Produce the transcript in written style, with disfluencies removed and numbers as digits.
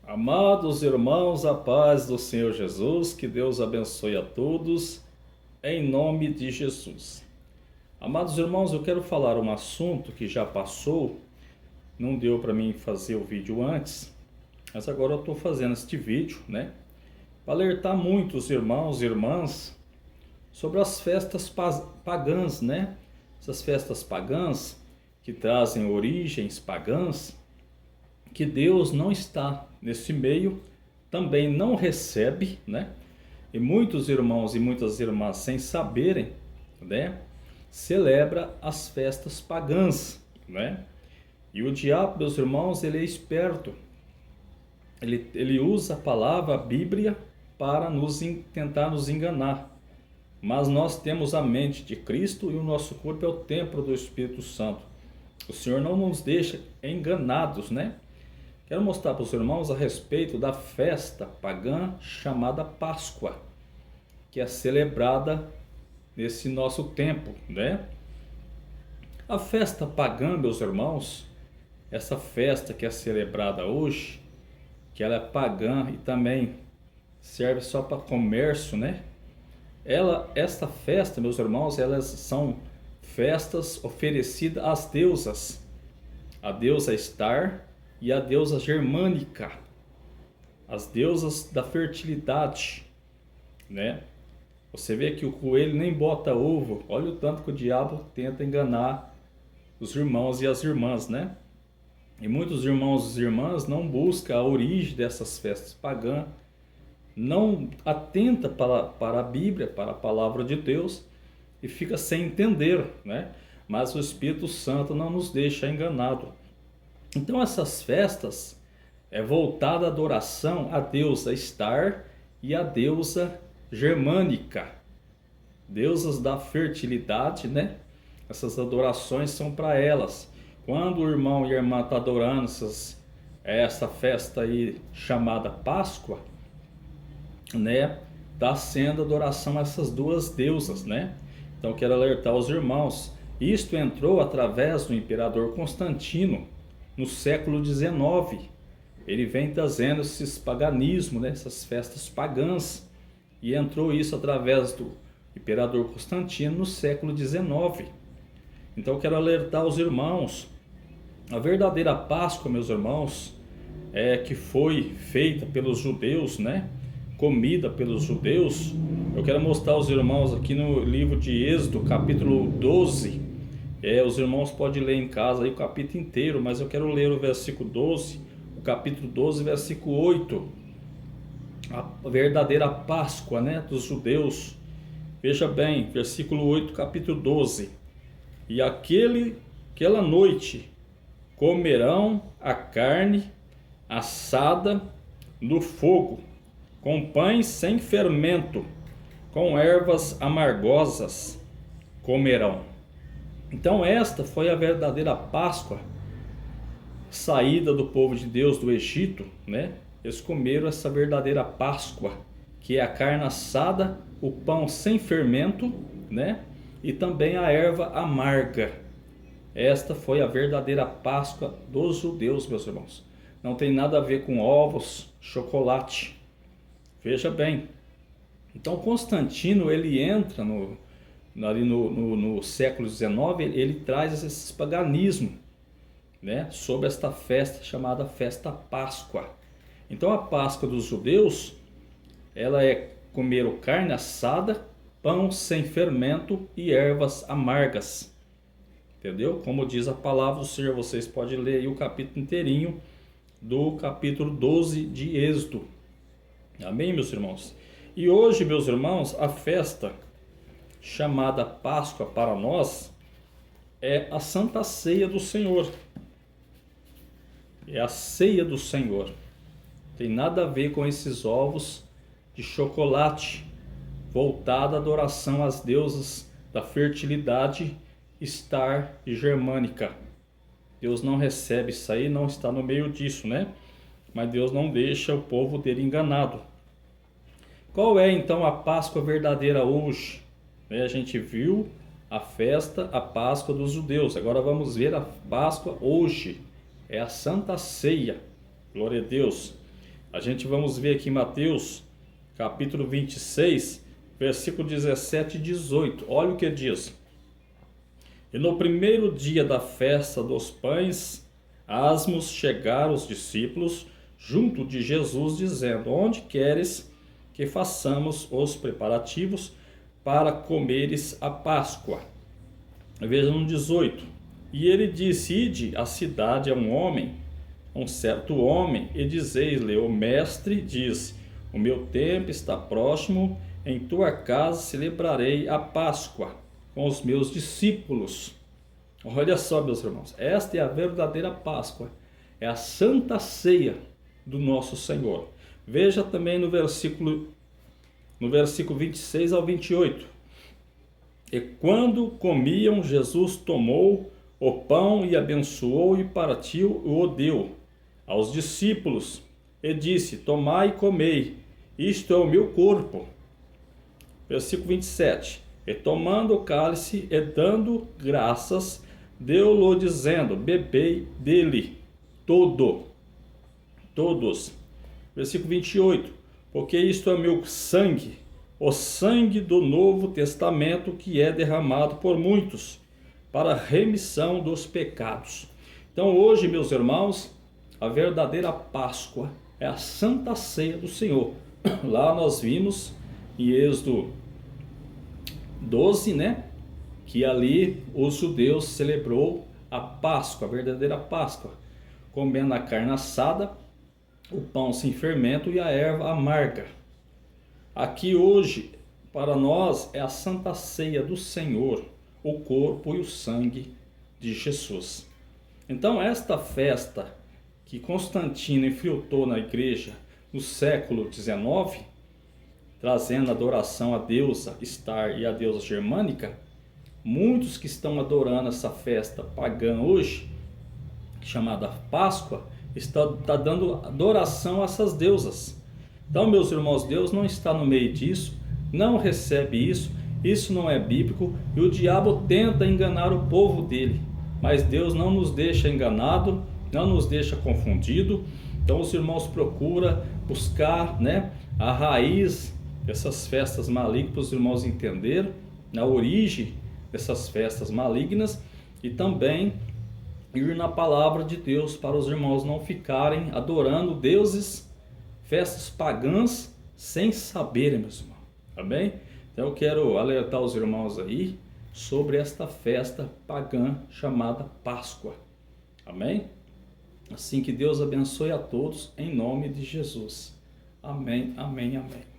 Amados irmãos, a paz do Senhor Jesus, que Deus abençoe a todos, em nome de Jesus. Amados irmãos, eu quero falar um assunto que já passou, não deu para mim fazer o vídeo antes, mas agora eu estou fazendo este vídeo, para alertar muitos irmãos e irmãs sobre as festas pagãs, Essas festas pagãs que trazem origens pagãs, que Deus não está nesse meio, também não recebe, E muitos irmãos e muitas irmãs, sem saberem, celebra as festas pagãs, E o diabo, meus irmãos, ele é esperto. Ele usa a palavra, a Bíblia, para tentar nos enganar. Mas nós temos a mente de Cristo e o nosso corpo é o templo do Espírito Santo. O Senhor não nos deixa enganados, Quero mostrar para os irmãos a respeito da festa pagã chamada Páscoa, que é celebrada nesse nosso tempo, A festa pagã, meus irmãos, essa festa que é celebrada hoje, que ela é pagã e também serve só para comércio, Esta festa, meus irmãos, elas são festas oferecidas às deusas, a deusa Star e a deusa germânica, as deusas da fertilidade, Você vê que o coelho nem bota ovo, olha o tanto que o diabo tenta enganar os irmãos e as irmãs, E muitos irmãos e irmãs não buscam a origem dessas festas pagãs, não atenta para a Bíblia, para a palavra de Deus, e fica sem entender, Mas o Espírito Santo não nos deixa enganado. Então essas festas é voltada à adoração à deusa Star e à deusa germânica, deusas da fertilidade, Essas adorações são para elas. Quando o irmão e a irmã estão adorando essa festa aí chamada Páscoa, Está sendo adoração a essas duas deusas, Então quero alertar os irmãos. Isto entrou através do imperador Constantino no século XIX. Ele vem trazendo esses paganismos, essas festas pagãs, e entrou isso através do imperador Constantino no século XIX. Então quero alertar os irmãos. A verdadeira Páscoa, meus irmãos, que foi feita pelos judeus, comida pelos judeus. Eu quero mostrar aos irmãos aqui no livro de Êxodo, capítulo 12. Os irmãos podem ler em casa aí o capítulo inteiro, mas eu quero ler o versículo 12, o capítulo 12, versículo 8. A verdadeira Páscoa, dos judeus. Veja bem, versículo 8, capítulo 12. E aquela noite comerão a carne assada no fogo, com pães sem fermento, com ervas amargosas comerão. Então esta foi a verdadeira Páscoa, saída do povo de Deus do Egito, Eles comeram essa verdadeira Páscoa, que é a carne assada, o pão sem fermento, E também a erva amarga. Esta foi a verdadeira Páscoa dos judeus, meus irmãos. Não tem nada a ver com ovos, chocolate. Veja bem. Então Constantino, ele entra ali no século XIX, ele traz esse paganismo, sobre esta festa chamada festa Páscoa. Então a Páscoa dos judeus, ela é comer carne assada, pão sem fermento e ervas amargas. Entendeu? Como diz a palavra do Senhor, vocês podem ler aí o capítulo inteirinho do capítulo 12 de Êxodo. Amém, meus irmãos? E hoje, meus irmãos, a festa chamada Páscoa para nós é a Santa Ceia do Senhor. É a ceia do Senhor. Tem nada a ver com esses ovos de chocolate, voltada à adoração às deusas da fertilidade, Star e germânica. Deus não recebe isso aí, não está no meio disso, Mas Deus não deixa o povo dele enganado. Qual é então a Páscoa verdadeira hoje? A gente viu a festa, a Páscoa dos judeus. Agora vamos ver a Páscoa hoje. É a Santa Ceia. Glória a Deus. A gente vamos ver aqui em Mateus, capítulo 26, versículo 17 e 18. Olha o que diz. E no primeiro dia da festa dos pães asmos chegaram os discípulos junto de Jesus, dizendo: onde queres que façamos os preparativos para comeres a Páscoa? Veja no 18. E ele disse: ide à cidade a um certo homem, e dizeis-lhe: o mestre diz, o meu tempo está próximo, em tua casa celebrarei a Páscoa com os meus discípulos. Olha só, meus irmãos, esta é a verdadeira Páscoa, é a Santa Ceia do nosso Senhor. Veja também no versículo 26 ao 28. E quando comiam, Jesus tomou o pão e abençoou e partiu e o deu aos discípulos e disse: tomai e comei, isto é o meu corpo. Versículo 27. E tomando o cálice e dando graças, deu-lo dizendo: bebei dele todos. Versículo 28. Porque isto é meu sangue, o sangue do Novo Testamento, que é derramado por muitos para a remissão dos pecados. Então hoje, meus irmãos, a verdadeira Páscoa é a Santa Ceia do Senhor. Lá nós vimos em Êxodo 12, né? Que ali os judeus celebrou a Páscoa, a verdadeira Páscoa, comendo a carne assada, o pão sem fermento e a erva amarga. Aqui hoje, para nós, é a Santa Ceia do Senhor, o corpo e o sangue de Jesus. Então, esta festa que Constantino infiltrou na igreja no século XIX, trazendo adoração à deusa Star e à deusa germânica, muitos que estão adorando essa festa pagã hoje, chamada Páscoa, está dando adoração a essas deusas. Então, meus irmãos, Deus não está no meio disso, não recebe isso, isso não é bíblico, e o diabo tenta enganar o povo dele, mas Deus não nos deixa enganado, não nos deixa confundido. Então os irmãos procuram buscar, né, a raiz dessas festas malignas, para os irmãos entenderem a origem dessas festas malignas, e também ir na palavra de Deus para os irmãos não ficarem adorando deuses, festas pagãs, sem saberem, meus irmãos, tá bem? Então eu quero alertar os irmãos aí sobre esta festa pagã chamada Páscoa, amém? Assim que Deus abençoe a todos, em nome de Jesus, amém, amém, amém.